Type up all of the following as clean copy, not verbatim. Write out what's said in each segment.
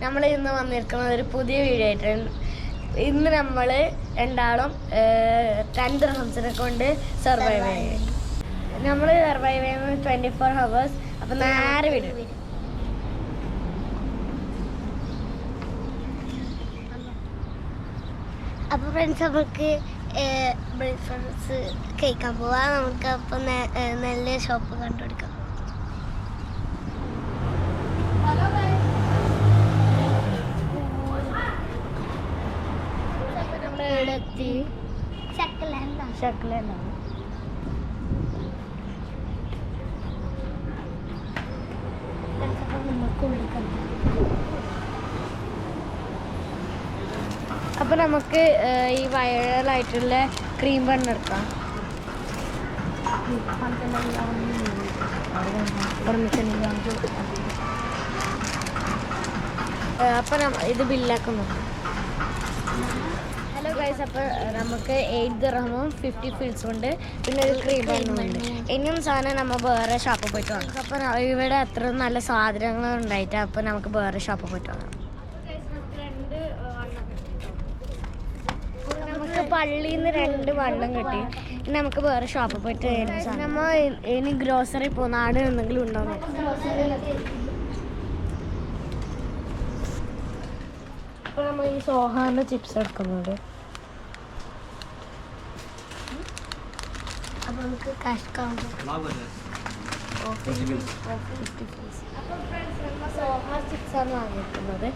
നമ്മൾ ഇന്ന് വന്നിരിക്കുന്നത് ഒരു പുതിയ വീഡിയോ ആയിട്ടാണ്. ഇന്ന് നമ്മൾ രണ്ടാളും 10 ദിർഹംസിനെ കൊണ്ട് സർവൈവ് ചെയ്യും. നമ്മൾ സർവൈവ് ചെയ്യുന്നത് 24 hours. അപ്പം നേരെ വീഡിയോ. അപ്പോൾ ഫ്രണ്ട്സ് നമുക്ക് ബ്രേക്ക്ഫാസ്റ്റ് കഴിക്കാൻ പോവാം. നമുക്ക് അപ്പം നല്ല ഷോപ്പ് കണ്ടുപിടിക്കാം. എത്തി ഷക്കലുണ്ടാവും. അപ്പം നമുക്ക് ഈ വൈറലായിട്ടുള്ള ക്രീം ബൺ എടുക്കാം. അപ്പം ഇത് ബില്ലാക്കുന്നു. ഹലോ ഗൈസ്, അപ്പോൾ നമുക്ക് 8 ദിർഹമും 50 ഫിൽസും ഉണ്ട്, പിന്നെ ഒരു ക്രീം ബണ്ണും ഉണ്ട്. ഇനിയും സാധനം നമ്മൾ വേറെ ഷോപ്പിൽ പോയിട്ട് വാങ്ങാം. അപ്പോൾ ഇവിടെ അത്ര നല്ല സാധനങ്ങൾ ഉണ്ടായിട്ട് അപ്പോൾ നമുക്ക് വേറെ ഷോപ്പിൽ പോയിട്ട് വാങ്ങാം. നമുക്ക് പള്ളിയിൽ നിന്ന് 2 വള്ളം കിട്ടി. ഇനി നമുക്ക് വേറെ ഷോപ്പിൽ പോയിട്ട് നമ്മൾ ഇനി ഗ്രോസറി പോകുന്ന ആട് എന്തെങ്കിലും ഉണ്ടാവും. അപ്പോൾ നമ്മൾ ഈ സോഹാൻ്റെ ചിപ്സ് എടുക്കുന്നുണ്ട്. അപ്പോൾ നമുക്ക് കാഷ് കൗണ്ടർ ചിപ്സാണ് വാങ്ങിയിരിക്കുന്നത്.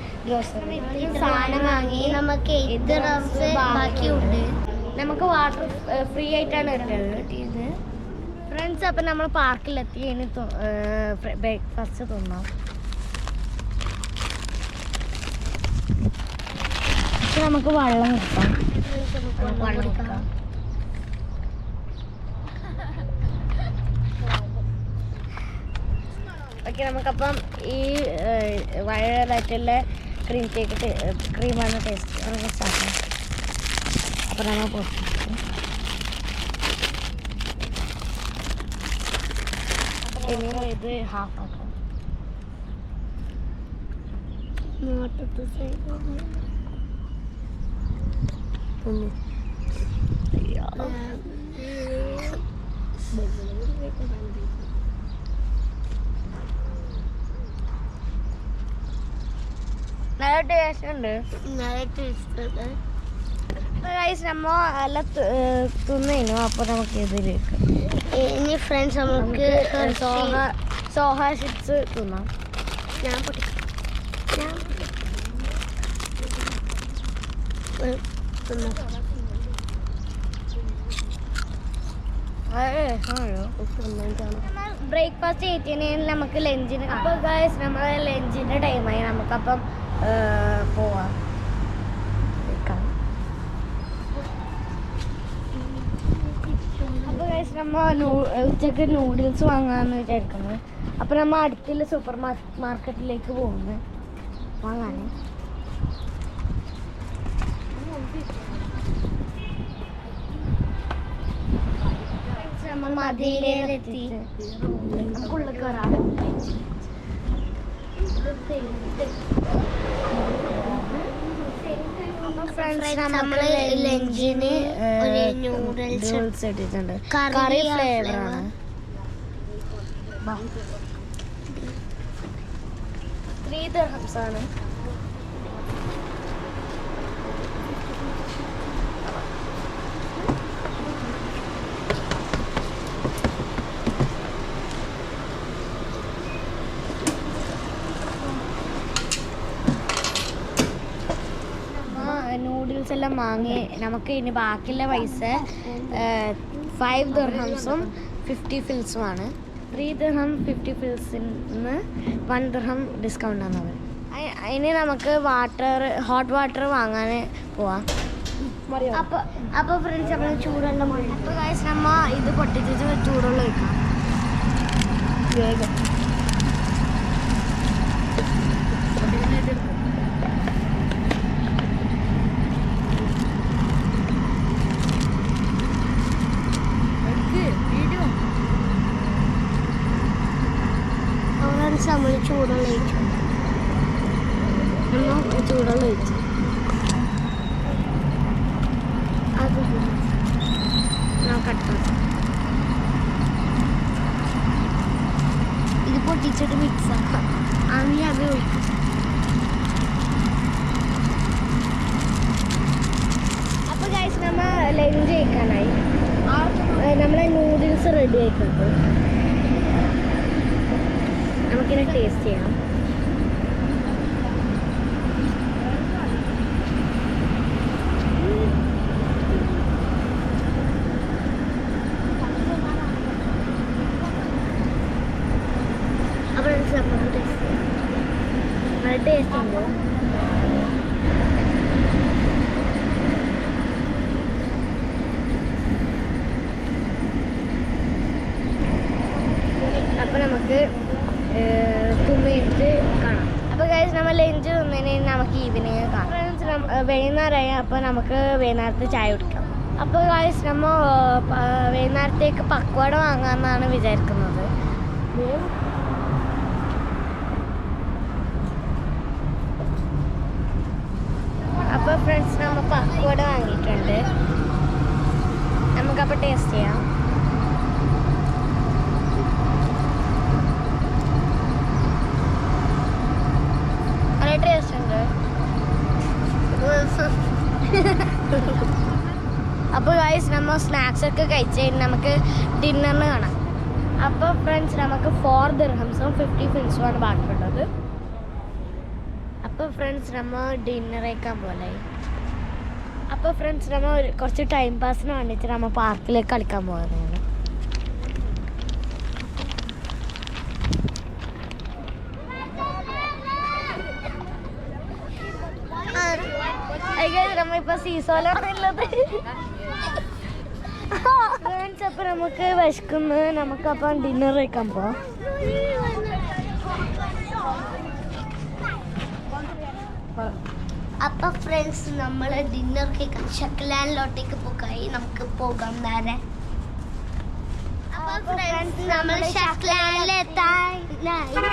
സാധനം വാങ്ങി നമുക്ക് 8 ദിർഹംസ് ബാക്കിയുണ്ട്. നമുക്ക് വാട്ടർ ഫ്രീ ആയിട്ടാണ് കിട്ടിയത് ഫ്രണ്ട്സ്. അപ്പം നമ്മൾ പാർക്കിലെത്തി. ഇനി ബ്രേക്ക്ഫാസ്റ്റ് തിന്നാം. നമുക്ക് വെള്ളം കിട്ടാം. വെള്ളം കിട്ടാം. ഓക്കെ, നമുക്കപ്പം ഈ വൈറലായിട്ടുള്ള ക്രീമാണ് ടേസ്റ്റ് സ്റ്റാർട്ട്. അപ്പം നമ്മൾ പൊട്ടിക്കും. ഇനി ഇത് ഹാഫ് ആക്കാം. നല്ല ടേസ്റ്റ് ഉണ്ട്. നമ്മ എല്ലാം തിന്നു. അപ്പൊ നമുക്ക് ഇതിലേക്ക് ഇനി ഫ്രണ്ട്സ് നമുക്ക് സോഹ ചിപ്സ് തിന്നാം. ഞാൻ പൊട്ടിക്കാം. ബ്രേക്ക്ഫാസ്റ്റ് ചെയ്തിട്ടുണ്ടെങ്കിൽ നമുക്ക് ലഞ്ചിന്. അപ്പോൾ ഗൈസ് നമ്മളെ ലഞ്ചിൻ്റെ ടൈമായി. നമുക്കപ്പം പോവാം. അപ്പോൾ ഗൈസ് നമ്മൾ ഉച്ചക്ക് നൂഡിൽസ് വാങ്ങാമെന്ന് വിചാരിക്കുന്നത്. അപ്പോൾ നമ്മൾ അടുത്തുള്ള സൂപ്പർ മാർക്കറ്റിലേക്ക് പോകുന്നു വാങ്ങാൻ. നമ്മൾ മദീനയിലെത്തി. ഉള്ളിൽ കയറാം. നമ്മൾ ലഞ്ചിന് നൂഡിൽസ് ഇട്ടിട്ടുണ്ട്. കറി ഫ്ലേവറാണ്. 3 ദിർഹംസ് ആണ്. നൂഡിൽസ് എല്ലാം വാങ്ങി. നമുക്ക് ഇനി ബാക്കിയുള്ള പൈസ 5 ദിർഹംസും 50 ഫിൽസുമാണ്. 3 ദിർഹം 50 ഫിൽസിന് 1 ദിർഹം ഡിസ്കൗണ്ട് ആണ് അവർ. ഇനി നമുക്ക് ഹോട്ട് വാട്ടർ വാങ്ങാൻ പോവാം. അപ്പോൾ ഫ്രണ്ട്സ് നമ്മൾ ചൂടുവെള്ളം. അപ്പോൾ ഗൈസ് നമ്മൾ ഇത് പൊട്ടിച്ചിട്ട് ചൂടുവെള്ളം ഒഴിക്കാം. വേഗം നമ്മൾ ചൂടുള്ള നമ്മൾ ചൂടുവെള്ളം ഒഴിച്ചു അത് കട്ട് ഇത് പൊട്ടിച്ചിട്ട് മിക്സ് ആക്കാം അങ്ങനെ അത് ഒഴിക്കും. അപ്പോൾ ഗൈസ് നമ്മൾ ലഞ്ച് കഴിക്കാനായി നമ്മളെ നൂഡിൽസ് റെഡി ആയിട്ടുണ്ട്. നമുക്കിനെ ടേസ്റ്റ് ചെയ്യാം. അപ്പോൾ നമുക്ക് ടേസ്റ്റ് ചെയ്യാം. നല്ല ടേസ്റ്റ് ഉണ്ട്. അപ്പോൾ നമുക്ക് തുമ്മിയിട്ട് കാണാം. അപ്പോൾ ഗൈസ് നമ്മൾ ലഞ്ച് തിന്നതിന് നമുക്ക് ഈവനിങ് കാണാം. ഫ്രണ്ട്സ് വൈകുന്നേരമായി. അപ്പോൾ നമുക്ക് വൈകുന്നേരത്ത് ചായ കുടിക്കാം. അപ്പോൾ ഗൈസ് നമ്മൾ വൈകുന്നേരത്തേക്ക് പക്വാട വാങ്ങാമെന്നാണ് വിചാരിക്കുന്നത്. അപ്പോൾ ഫ്രണ്ട്സ് നമ്മൾ പക്വാട വാങ്ങിയിട്ടുണ്ട്. നമുക്കപ്പോൾ ടേസ്റ്റ് ചെയ്യാം. ടേസ്റ്റ് ഉണ്ട്. അപ്പോൾ ഗൈസ് നമ്മൾ സ്നാക്സ് ഒക്കെ കഴിച്ച് കഴിഞ്ഞ് നമുക്ക് ഡിന്നറിന് കാണാം. അപ്പോൾ ഫ്രണ്ട്സ് നമുക്ക് 4 ദിർഹംസും 50 ഫിൽസുമാണ് ബാക്കിയുള്ളത്. അപ്പോൾ ഫ്രണ്ട്സ് നമ്മൾ ഡിന്നർ കഴിക്കാൻ പോലെ. അപ്പോൾ ഫ്രണ്ട്സ് നമ്മൾ കുറച്ച് ടൈം പാസിന് വേണ്ടിയിട്ട് നമ്മൾ പാർക്കിലേക്ക് കളിക്കാൻ പോകുന്നതാണ്. നമ്മളിപ്പോ സീസോലുള്ളത് ഫ്രണ്ട്സ്. അപ്പൊ നമുക്ക് വിശക്കുന്നു. നമുക്കപ്പം ഡിന്നർ കഴിക്കാൻ പോവാം. അപ്പൊ ഫ്രണ്ട്സ് നമ്മൾ ഡിന്നർ കഴിക്കാൻ ഷക്ലാൻഡിലോട്ടേക്ക് പോയി. നമുക്ക് പോകാം നേരെ. അപ്പൊ ഫ്രണ്ട്സ് നമ്മൾ ഷക്ലാൻഡിലെത്താൻ. ഷക്ലാൻഡ്.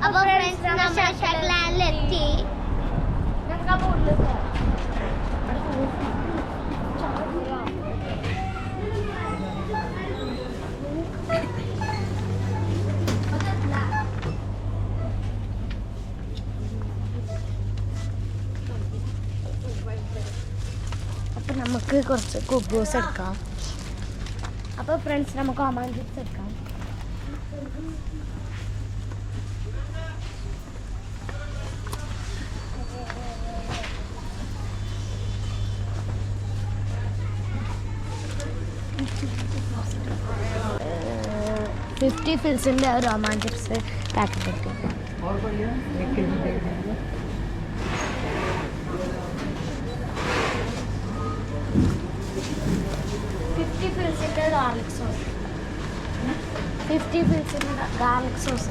അപ്പോൾ ഫ്രണ്ട്സ് നമ്മൾ ഷക്ലാൻഡിലെത്തി. അപ്പം നമുക്ക് കുറച്ച് കുബൂസ് എടുക്കാം. അപ്പോൾ ഫ്രണ്ട്സ് നമുക്ക് ഒമാൻ ചിപ്സ് എടുക്കാം. $50 ഫിൽസിൻ്റെ ഒരു ഒമാൻ ചിപ്സ് പാക്കറ്റ് എടുക്കാം. $50 ഫിൽസിൻ്റെ ഗാർലിക് സോസ്. 50 ഫിൽസിൻ്റെ ഗാർലിക് സോസ്.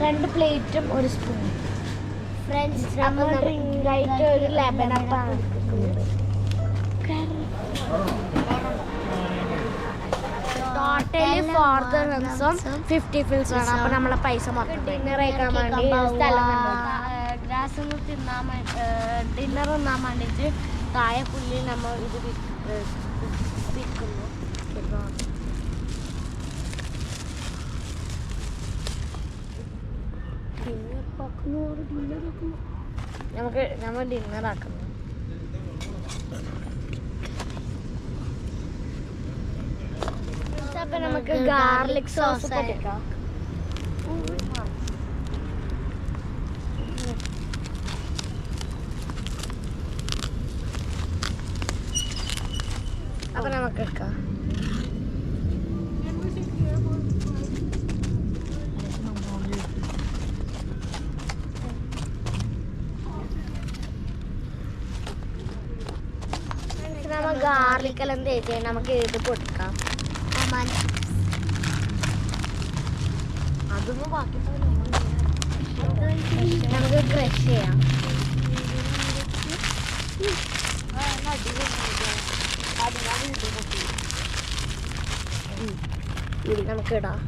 രണ്ട് പ്ലേറ്റും ഒരു സ്പൂൺ. ഫ്രണ്ട്സ് നമ്മൾ ഡ്രിങ്കായിട്ട് ഒരു ലെമൺ അപ്പാണ് ടോട്ടലി 4 ദിർഹംസും 50 ഫിൽസുമാണ്. അപ്പോൾ നമ്മളെ പൈസ മൊത്തം ഡിന്നർ കഴിക്കാൻ വേണ്ടി ഗ്രാസ് ഡിന്നർ തിന്നാൻ വേണ്ടിയിട്ട് താഴെ പുല്ലിൽ നമ്മൾ ഇത് വിൽക്കുന്നു. നമ്മൾ ഡിന്നർ ആക്കുന്നു. അപ്പൊ നമുക്ക് ഗാർലിക് സോസ് പൊട്ടിക്കാം. അപ്പൊ നമുക്ക് എടുക്കാം. നമ്മൾ ഗാർലിക് എല്ലാം തേച്ച് നമുക്ക് ഇത് കൊടുക്കാം. അതൊന്നും ബാക്കി നമുക്ക് ക്രഷ് ചെയ്യാം. നമുക്ക് ഇടാം.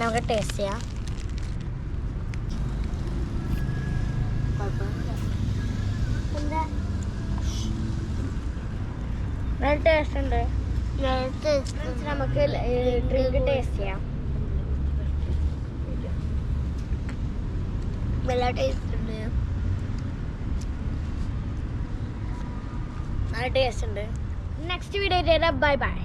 നമുക്ക് ടേസ്റ്റ് ചെയ്യാം. നല്ല ടേസ്റ്റ് ഉണ്ട്. നമുക്ക് ഡ്രിങ്ക് ടേസ്റ്റ് ചെയ്യാം. നല്ല ടേസ്റ്റ് ഉണ്ട്. നല്ല ടേസ്റ്റ് ഉണ്ട്. Next video bye bye.